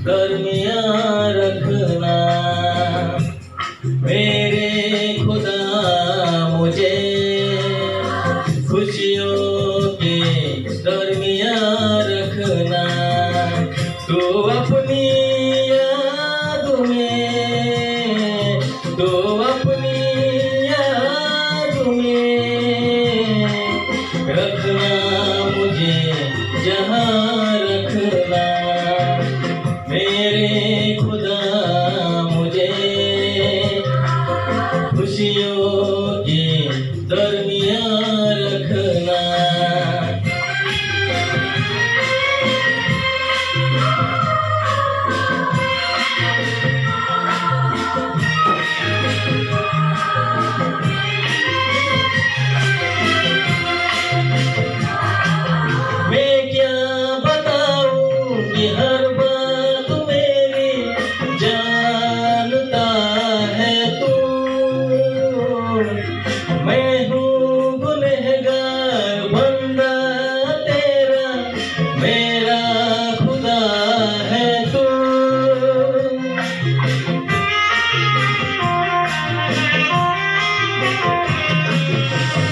दरमियाँ रखना। मेरे खुदा मुझे खुशियों के दरमियाँ रखना। तू अपनी याद में, तू अपनी याद में रखना मुझे जहाँ रखना। मेरे खुदा मुझे खुशियों के दरमियाँ रखना। मैं क्या बताऊं कि हर बात मेरी जानता है तू। मैं हूँ गुनहगार बंदा तेरा, मेरा खुदा है तू।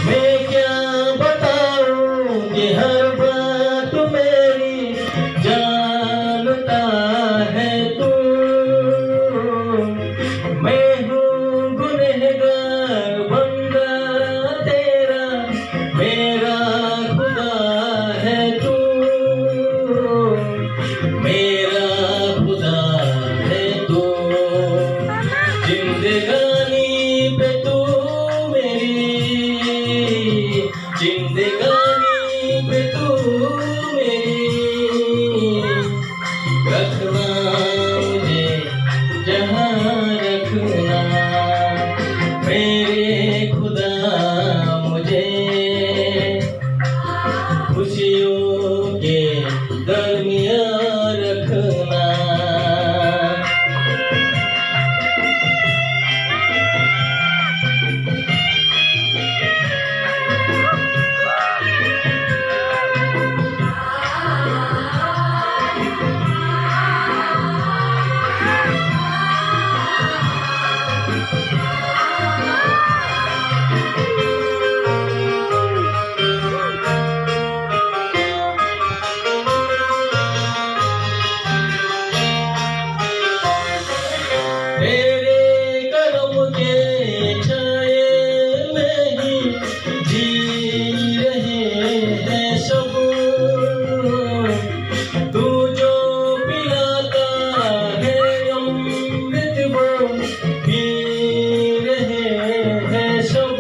मैं क्या बताऊं कि हर बात मेरी जानता है तू। मैं हूँ गुनहगार बंदा तेरा, मेरा खुदा है तू। मेरा खुदा है तू। जिंदगानी पे तू मेरी, जिंदगानी पे तू मेरी रखना मुझे जहाँ रखना। मेरे खुदा मुझे खुशियों के दरमियाँ रखना। तेरे कदम के छाए में ही जी रहे हैं सब। तू जो पिलाता है अमृत वो पी रहे हैं सब।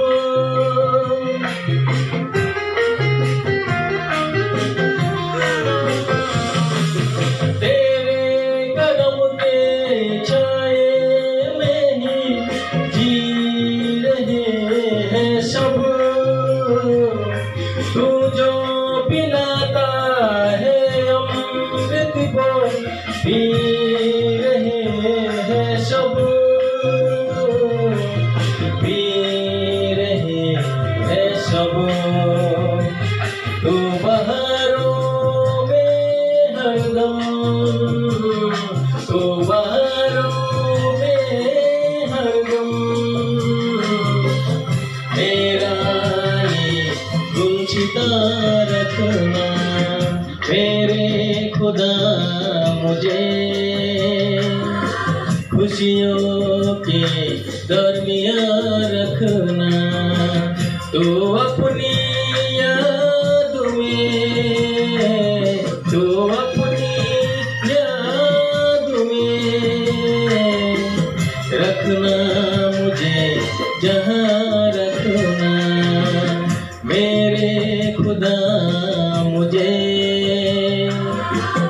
तेरे कदम के छाए जी रहे हैं सब। तू जो पिलाता है अमृत को पी रहे हैं सब। पी रहे हैं सब। तू बहारों में हरदम, तू बहारों में हरदम मेरा ये गुलचिता रखना। मेरे खुदा मुझे खुशियों के दरमियाँ रखना। तू अपनी याद में, तू अपनी याद में रखना मुझे जहाँ रखना। मेरे खुदा मुझे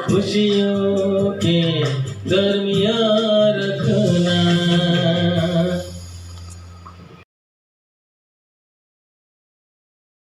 खुशियों के दरमियाँ